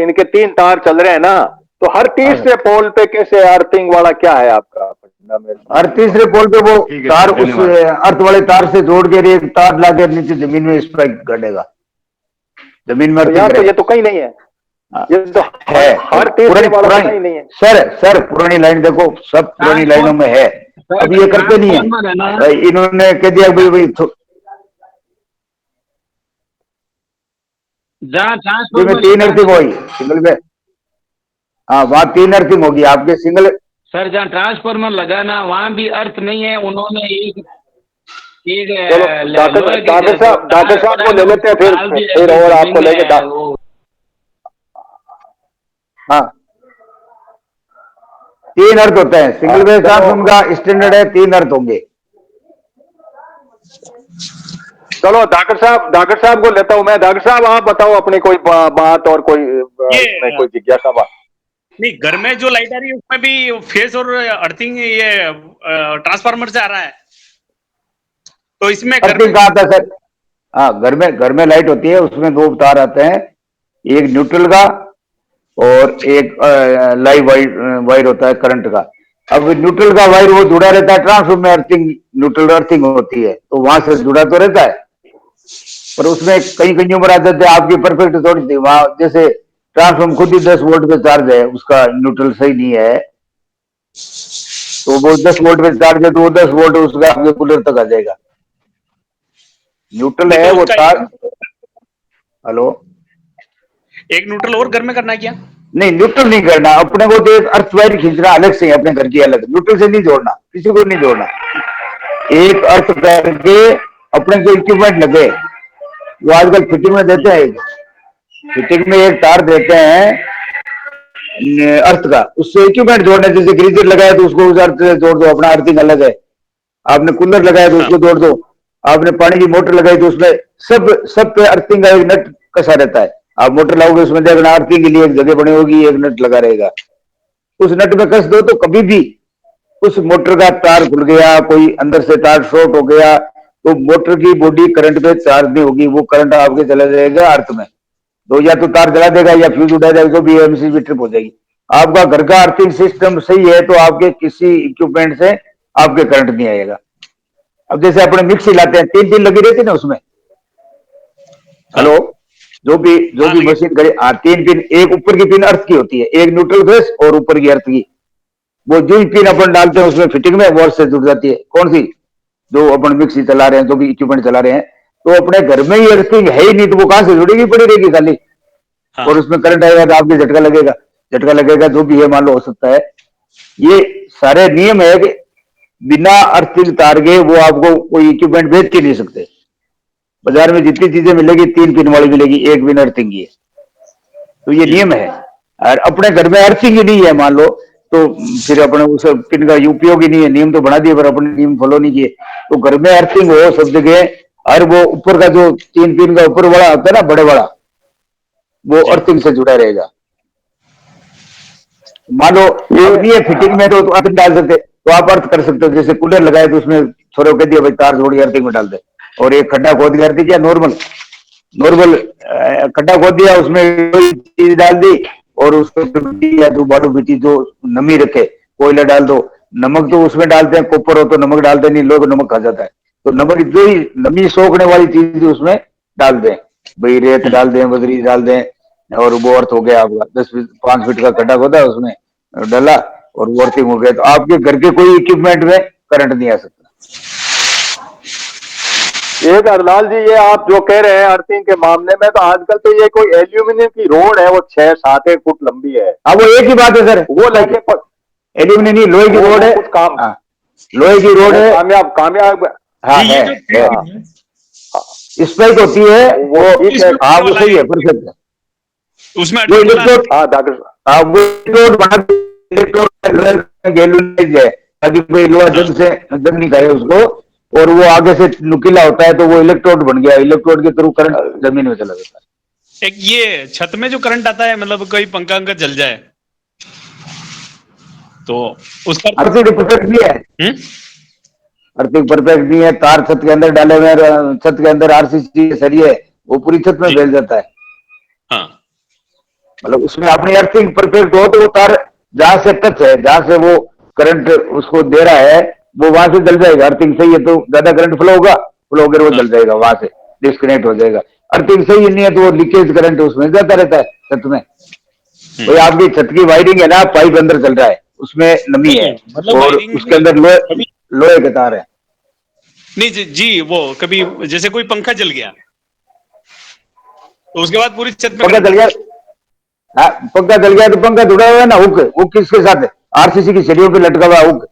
इनके 3 तार चल रहे हैं ना, तो हर हाँ सर। तीसरे पोल पे कैसे अर्थिंग वाला क्या है आपका? ना मेरे और तीसरे पोल पे वो ठीक है, तार उस धन्यवाद। अर्थ वाले तार से जोड़ के एक तार लाके नीचे जमीन में स्पाइक गड़ेगा, जमीन में तो अर्थिंग यहाँ तो ये करेगा। तो कहीं नहीं है, हाँ, ये तो है हर तीसरे वाला तो कहीं नहीं है। सर पुरानी लाइन देखो, सब पुरानी लाइनों में है। अब ये करते नहीं है ट्रांसफार्मर है ना, भाई, इन्होंने कह दिया भाई भाई जहाँ में ट्रांसफार्मर 3 लगा अर्थिंग है, होगी सिंगल में। हाँ, वहां 3 अर्थिंग होगी आपके सिंगल। सर जहाँ ट्रांसफार्मर लगा ना वहाँ भी अर्थ नहीं है, उन्होंने एक एक चलो लोहे की डॉक्टर जो डॉक्टर तार साहब पड़ा को है ले ना, लेते हैं, उसको डाल दिया फिर है और जमीन आपको लेके में वो। हाँ, 3 अर्थ होते हैं सिंगल बेस ट्रांसफार्मर का, स्टैंडर्ड है 3 अर्थ होंगे। चलो डॉक्टर साहब को लेता हूँ मैं। डॉक्टर साहब आप बताओ अपनी कोई बात और कोई ये इसमें कोई जिज्ञासा बात। नहीं, घर में जो लाइट आ रही है उसमें भी फेस और अर्थिंग ये ट्रांसफार्मर से आ रहा है, तो इसमें घर अर्थिंग में कहाँ आता है सर? हाँ, घर में लाइट होती है, उसमें 2 तार आते हैं, एक न्यूट्रल का और एक लाइव वायर होता है करंट का। अब न्यूट्रल का वायर वो जुड़ा रहता है ट्रांसफार्मर में, अर्थिंग न्यूट्रल अर्थिंग होती है तो वहां से जुड़ा तो रहता है, पर उसमें कहीं कहीं उम्र आ जाते हैं आपकी परफेक्ट थोड़ी थी वहां। जैसे ट्रांसफार्मर खुद ही 10 वोल्ट पे चार्ज है, उसका न्यूट्रल सही नहीं है, तो वो 10 वोल्ट पे चार्ज है तो वो 10 वोल्ट उसका आपके कूलर तक आ जाएगा। न्यूट्रल नहीं, है तो वो उसका तार। हेलो, एक न्यूट्रल और घर में करना है क्या? नहीं न्यूट्रल नहीं करना, अपने को तो एक अर्थ वायर खींचना अलग से है, अपने घर की अलग, न्यूट्रल से नहीं जोड़ना, किसी को नहीं जोड़ना। एक अर्थ करके अपने जो इक्विपमेंट लगे वो आजकल फिटिंग में देते हैं, एक फिटिंग में एक तार देते हैं अर्थ का, उससे इक्विपमेंट जोड़ना। जैसे ग्रीजर लगाया तो उसको उस अर्थ से जोड़ दो, अपना अर्थिंग अलग है। आपने कूलर लगाया तो उसको जोड़ दो, आपने पानी की मोटर लगाई तो उसमें सब पे अर्थिंग का एक नट कसा रहता है। आप मोटर लाओगे उसमें देखना अर्थिंग के लिए एक जगह बनी होगी, एक नट लगा रहेगा, उस नट में कस दो तो कभी भी उस मोटर का तार खुल गया, कोई अंदर से तार शॉर्ट हो गया तो मोटर की बॉडी करंट पे चार्ज नहीं होगी, वो करंट आपके चला जाएगा अर्थ में, तो या तो तार जला देगा या फ्यूज उड़ा जाएगा, तो भी एमसीबी ट्रिप हो जाएगी। आपका घर का अर्थिंग सिस्टम सही है तो आपके किसी इक्विपमेंट से आपके करंट नहीं आएगा। अब जैसे अपने मिक्सी लाते हैं 3 पिन लगी रहती है ना उसमें, हेलो, जो भी लगी। मशीन करे 3 पिन, एक ऊपर की पिन अर्थ की होती है, एक न्यूट्रल फेस और ऊपर की अर्थ की, वो जो ही पिन अपन डालते हैं उसमें फिटिंग में वो से जुड़ जाती है। कौन सी? जो अपन मिक्सी चला रहे हैं, जो भी इक्विपमेंट चला रहे हैं, तो अपने घर में ही अर्थिंग है ही नहीं तो वो कहां से जुड़ेगी, पड़ी रहेगी खाली। हाँ। और उसमें करंट आएगा तो आपके झटका लगेगा, जो भी है मान लो हो सकता है। ये सारे नियम है कि बिना अर्थिंग तार के वो आपको कोई इक्विपमेंट बेच के नहीं सकते। बाजार में जितनी चीजें मिलेगी 3 पिन वाली मिलेगी, 1 पिन अर्थिंग की है, तो ये नियम है। और अपने घर में अर्थिंग ही नहीं है मान लो तो फिर अपने उस पिन का उपयोग ही नहीं है, नियम तो बना दिए पर अपने नियम फॉलो नहीं किए। तो घर में अर्थिंग हो सब जगह, और वो ऊपर का जो 3 पिन का ऊपर वाला होता है ना, बड़े वाला, वो अर्थिंग से जुड़ा रहेगा। मान लो ये फिटिंग में तो अर्थ डाल सकते, तो आप अर्थ कर सकते हो। जैसे कूलर लगाए तो उसमें थोड़ा कह दिया भाई तार जोड़ी अर्थिंग में डाल दे, और एक खड्डा खोद के अर्थिंग किया, नॉर्मल खड्डा खोद दिया, उसमें कोई चीज डाल दी और उसको या जो बालू बीती जो नमी रखे, कोयला डाल दो। नमक तो उसमें डालते हैं, कॉपर हो तो नमक डालते नहीं, लोग नमक खा जाता है, तो नमक जो ही नमी सोखने वाली चीज उसमें डाल दें, भाई रेत डाल दें, बजरी डाल दें, और वो अर्थ हो गया आपका। 5 फीट का खड्डा खोदा उसमें डाला और वो अर्थिंग हो गया, तो आपके घर के कोई इक्विपमेंट में करंट नहीं आ सकता। एक हरलाल जी, ये आप जो कह रहे हैं अर्थिंग के मामले में, तो आजकल तो ये कोई एल्यूमिनियम की रोड है, वो 6-7 फुट लंबी है। हाँ, वो एक ही बात है सर, वो लगे एल्यूमिनियम नहीं, लोहे की रोड है, कुछ काम। हाँ, लोहे की रोड है, कामयाब हाँ ये है, जो स्पाइक होती है वो, हाँ वो सही है, परफेक्ट है। उसमें वो इलेक्ट्रोड, हाँ डॉक्टर, हाँ वो इलेक्ट्रोड बना, इलेक्ट्रोड गैल्वेनाइज्ड है ताकि कोई लोहा जंग नहीं खाए उसको, और वो आगे से नुकीला होता है तो वो इलेक्ट्रोड बन गया, इलेक्ट्रोड के थ्रू करंट जमीन में चला जाता है। एक ये छत में जो करंट आता है, मतलब कोई पंखा अंका जल जाए तो उसका अर्थिंग परफेक्ट नहीं है, अर्थिंग परफेक्ट नहीं है, तार छत के अंदर डाले हुए, छत के अंदर आरसीसी सरिये है, वो पूरी छत में फैल जाता है। हाँ, मतलब उसमें अपनी अर्थिंग परफेक्ट हो तो वो तार जहां से टच है, जहां से वो करंट उसको दे रहा है वो वहां से जल जाएगा। अर्थिंग सही है तो ज्यादा करंट फ्लो होगा, फ्लो होकर वो जल जाएगा, वहां से डिस्कनेक्ट हो जाएगा। अर्थिंग सही नहीं है तो वो लीकेज करंट उसमें जाता रहता है छत में। कोई आपकी छत की वायरिंग है ना, पाइप अंदर चल रहा है, उसमें नमी है नहीं, मतलब और वायरिंग उसके अंदर लोहे कभी लोहे के तार है। नहीं जी, वो कभी जैसे कोई पंखा जल गया तो उसके बाद पूरी छत में पंखा करंट चल गया, हाँ, पंखा चल गया तो पंखा जुड़ा हुआ है ना, हुक, हुक किसके साथ है, आरसीसी की सीढ़ियों पे लटका हुआ हुक,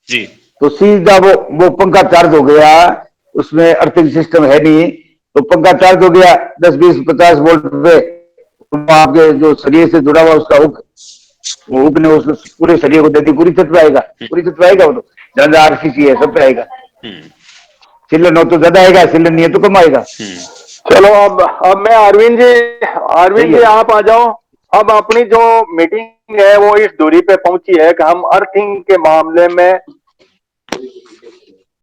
जी। तो सीधा वो पंखा चार्ज हो गया, उसमें अर्थिंग सिस्टम है नहीं, तो पंखा चार्ज हो गया 10-20-50 वोल्ट पे, तो आपके जो शरीर से जुड़ा हुआ उसका हुक, वो हुक ने उस पूरे शरीर को दे दी, पूरी छत पे आएगा, पूरी छत पे आएगा वो, तो ज्यादा आरसीसी है सब पे आएगा। सिलन हो तो ज्यादा आएगा, सिलन नहीं है तो कम आएगा। चलो अब मैं अरविंद जी आप आ जाओ। अब अपनी जो मीटिंग है वो इस दूरी पे पहुंची है कि हम अर्थिंग के मामले में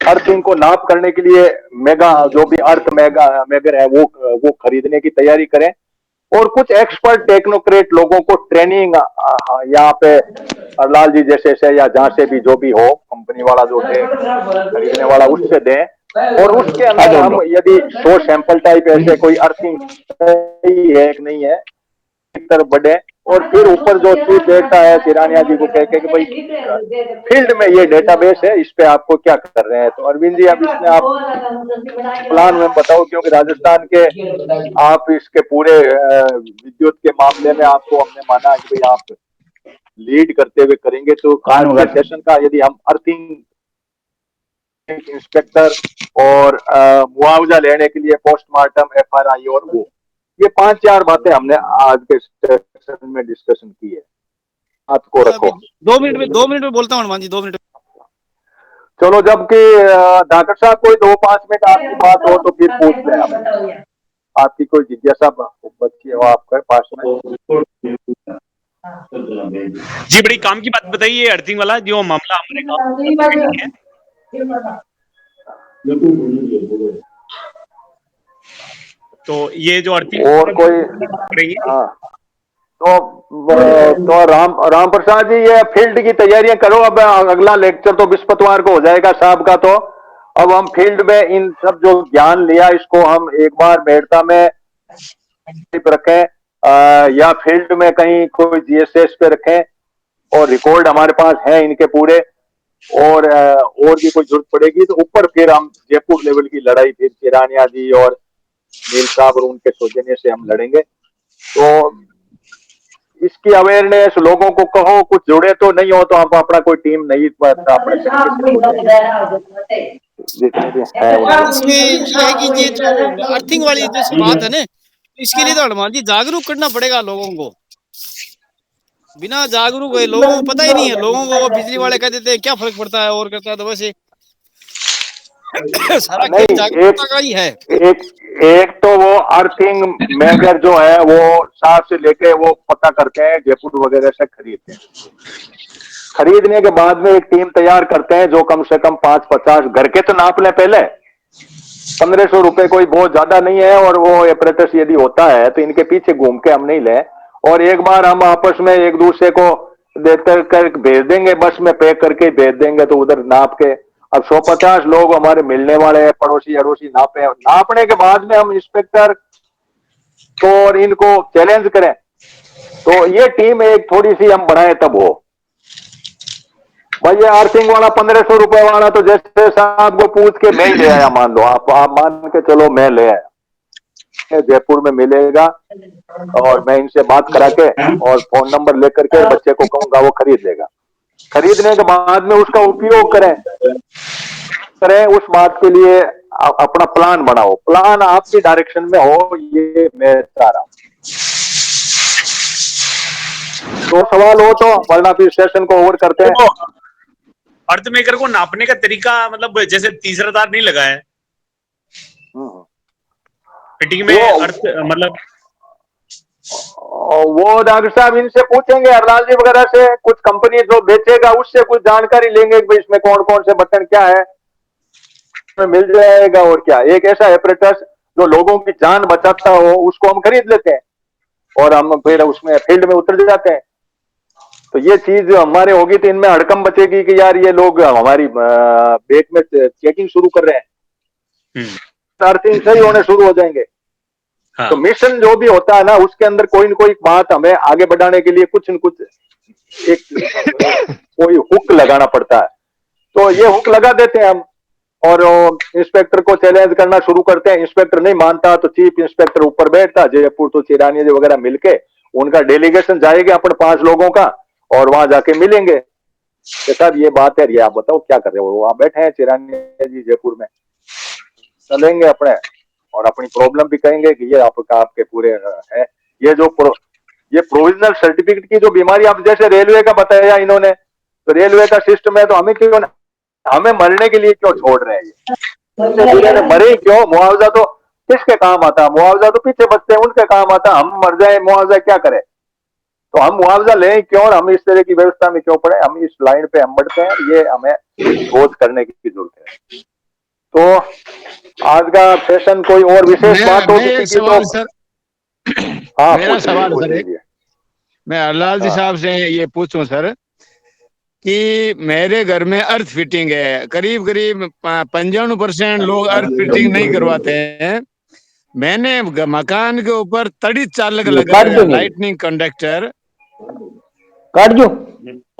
अर्थिंग को नाप करने के लिए मेगा जो भी अर्थ मेगर है वो खरीदने की तैयारी करें और कुछ एक्सपर्ट टेक्नोक्रेट लोगों को ट्रेनिंग यहाँ पे अरलाल जी जैसे से या जहां से भी जो भी हो कंपनी वाला जो है खरीदने वाला उससे दें और उसके अंदर हम यदि 100 सैंपल टाइप ऐसे कोई अर्थिंग सही है कि नहीं है एक तरफ बढ़े और फिर ऊपर जो चीफ देखता है सिरानिया जी को कह के कि भाई फील्ड में ये डेटाबेस है इस पे आपको क्या कर रहे हैं। तो अरविंद जी अब इसमें आप प्लान में बताओ क्योंकि राजस्थान के आप इसके पूरे विद्युत के मामले में आपको हमने माना है कि भाई आप लीड करते हुए करेंगे तो आज के सेशन का यदि हम अर्थिंग इंस्पेक्टर और मुआवजा लेने के लिए पोस्टमार्टम एफआरआई और वो ये 5-4 बातें हमने आज के सेशन में डिस्कशन की है। आपको रखो 2 मिनट में बोलता हूँ हनुमान जी, 2 मिनट। चलो जबकि डॉक्टर साहब कोई 2-5 मिनट आपकी बात हो तो फिर पूछ लें आप, आपकी कोई जिज्ञासा बच्ची हो आपके पास में। जी बड़ी काम की बात बताइए अर्थिंग वाला जो मामला हमारे गांव है। तो ये जो अर्थिंग और कोई हाँ तो राम प्रसाद जी ये फील्ड की तैयारियां करो। अब अगला लेक्चर तो बृहस्पतिवार को हो जाएगा साहब का, तो अब हम फील्ड में इन सब जो ज्ञान लिया इसको हम एक बार मेड़ता में रखें या फील्ड में कहीं कोई जीएसएस पे रखें और रिकॉर्ड हमारे पास है इनके पूरे और भी कोई जरूरत पड़ेगी तो ऊपर फिर हम जयपुर लेवल की लड़ाई फिर किरानिया जी और नील साहब और उनके सौजन्य से हम लड़ेंगे। तो इसकी अवेयरनेस लोगों को कहो, कुछ जुड़े तो नहीं हो तो आप अपना कोई टीम नहीं अपने जितने भी है इसमें ये है कि ये जो अर्थिंग वाली जो बात है ना, इसके लिए तो हनुमान जी जागरूक करना पड़ेगा लोगों को। बिना जागरूक है लोगों को पता ही नहीं है, लोगों को बिजली वाले कह देते हैं क्या फर्क पड़ता है और करता है, तो वैसे सारा खेल जागरूकता का ही है। एक तो वो अर्थिंग मेजर जो है वो साहब से लेके वो पता करते हैं जयपुर वगैरह से खरीदते हैं, खरीदने के बाद में एक टीम तैयार करते हैं जो कम से कम 5-50 घर के तो नाप लें पहले। 1500 रुपए कोई बहुत ज्यादा नहीं है और वो ऑपरेटर्स यदि होता है तो इनके पीछे घूम के हम नहीं लें और एक बार हम आपस में एक दूसरे को देकर कर भेज देंगे, बस में पैक करके भेज देंगे तो उधर नाप के। अब 150 लोग हमारे मिलने वाले हैं, पड़ोसी अड़ोसी नापे, नापने के बाद में हम इंस्पेक्टर को और इनको चैलेंज करें तो ये टीम एक थोड़ी सी हम बढ़ाएं तब हो। भाई ये अर्थिंग वाला 1500 रुपए वाला तो जैसे साहब को पूछ के मैं ही ले आया, मान लो आप मान के चलो मैं ले आया, जयपुर में मिलेगा और मैं इनसे बात करा के और फोन नंबर लेकर के बच्चे को कहूंगा वो खरीद लेगा। खरीदने के बाद में उसका उपयोग करें उस बात के लिए अपना प्लान बनाओ, प्लान आपकी डायरेक्शन में हो, ये मैं चाह रहा हूं। तो सवाल हो तो, वरना फिर सेशन को ओवर करते हैं। अर्थ मेकर को नापने का तरीका मतलब जैसे तीसरा तार नहीं लगा है फिटिंग में अर्थ मतलब वो डॉक्टर साहब इनसे पूछेंगे अरलाल जी वगैरह से, कुछ कंपनी जो बेचेगा उससे कुछ जानकारी लेंगे कि इसमें कौन कौन से बटन क्या है मिल जाएगा। और क्या एक ऐसा ऑपरेटर्स जो लोगों की जान बचाता हो उसको हम खरीद लेते हैं और हम फिर उसमें फील्ड में उतर जाते हैं। तो ये चीज हमारे होगी तो इनमें हड़कम बचेगी कि यार ये लोग हमारी बेट में चेकिंग शुरू कर रहे हैं, अर्थिंग सही होने शुरू हो जाएंगे। हाँ। तो मिशन जो भी होता है ना उसके अंदर कोई न कोई बात हमें आगे बढ़ाने के लिए कुछ न कुछ एक कोई हुक लगाना पड़ता है। तो ये हुक लगा देते हैं हम और इंस्पेक्टर को चैलेंज करना शुरू करते हैं। इंस्पेक्टर नहीं मानता तो चीफ इंस्पेक्टर ऊपर बैठता, जयपुर तो चिरानी जी वगैरह मिलके उनका डेलीगेशन जाएगा अपन 5 लोगों का और वहां जाके मिलेंगे कि साहब ये बात है, ये आप बताओ क्या कर रहे हो। वहां बैठे हैं चिरानी जी जयपुर में, चलेंगे अपने और अपनी प्रॉब्लम भी कहेंगे कि ये आपके पूरे है। ये प्रोविजनल सर्टिफिकेट की जो बीमारी आप जैसे रेलवे का बताया इन्होंने, तो रेलवे का सिस्टम है तो हमें मरने के लिए क्यों छोड़ रहे हैं ये मरे ही क्यों। मुआवजा तो किसके काम आता, मुआवजा तो पीछे बचते हैं उनके काम आता, हम मर जाए मुआवजा क्या करें। तो हम मुआवजा लें क्यों और हम इस तरह की व्यवस्था में क्यों पड़े, हम इस लाइन पे हम बढ़ते हैं। ये हमें सोच करने की जरूरत है। तो आज का सेशन कोई और विशेष बात हो किसी की तो सर, हाँ मेरा सवाल सर एक, लीजिए। मैं अल्लाह जी साहब से ये पूछूं सर कि मेरे घर में अर्थ फिटिंग है, करीब करीब 95% लोग अर्थ फिटिंग नहीं करवाते हैं। मैंने मकान के ऊपर तड़ी चालक लगाया लाइटनिंग कंडक्टर, काट दो,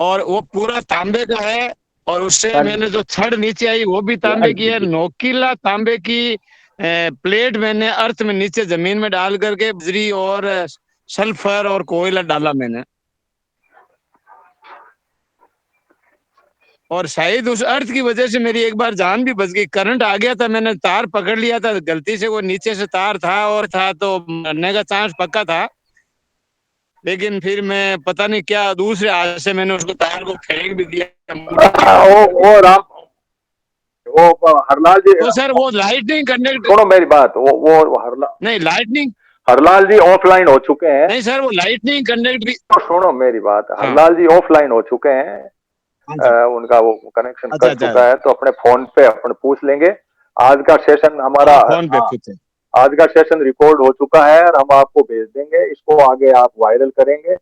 और वो पूरा तांबे का है, और उससे मैंने जो छड़ नीचे आई वो भी तांबे की है। नोकीला तांबे की प्लेट मैंने अर्थ में नीचे जमीन में डाल करके बजरी और सल्फर और कोयला डाला मैंने, और शायद उस अर्थ की वजह से मेरी एक बार जान भी बच गई। करंट आ गया था, मैंने तार पकड़ लिया था गलती से, वो नीचे से तार था और था तो मरने का चांस पक्का था। लेकिन फिर मैं पता नहीं क्या दूसरे हाथ से मैंने उसको तार को फेंक भी दिया। वो हरलाल जी, तो सर वो लाइटनिंग कनेक्ट, सुनो मेरी बात, वो हरलाल नहीं लाइटनिंग, हरलाल जी ऑफलाइन हो चुके हैं। नहीं सर वो लाइटनिंग कनेक्ट भी, तो सुनो मेरी बात, हाँ। हरलाल जी ऑफलाइन हो चुके हैं, उनका वो कनेक्शन अच्छा, कट चुका है, तो अपने फोन पे अपन पूछ लेंगे। आज का सेशन हमारा फोन पे पूछे। आज का सेशन रिकॉर्ड हो चुका है और हम आपको भेज देंगे, इसको आगे आप वायरल करेंगे,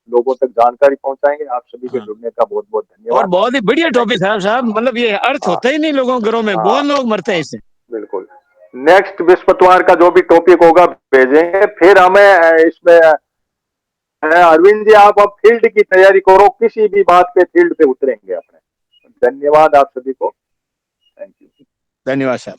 लोगों तक जानकारी पहुंचाएंगे। आप सभी के जुड़ने का बहुत बहुत धन्यवाद। और बहुत ही बढ़िया टॉपिक साहब, मतलब ये अर्थ होता ही नहीं लोगों घरों में, बहुत लोग मरते हैं इससे। बिल्कुल, नेक्स्ट बृहस्पतिवार का जो भी टॉपिक होगा भेजेंगे। फिर हमें इसमें अरविंद जी आप अब फील्ड की तैयारी करो, किसी भी बात पे फील्ड पे उतरेंगे अपने। धन्यवाद आप सभी को, थैंक यू। धन्यवाद साहब।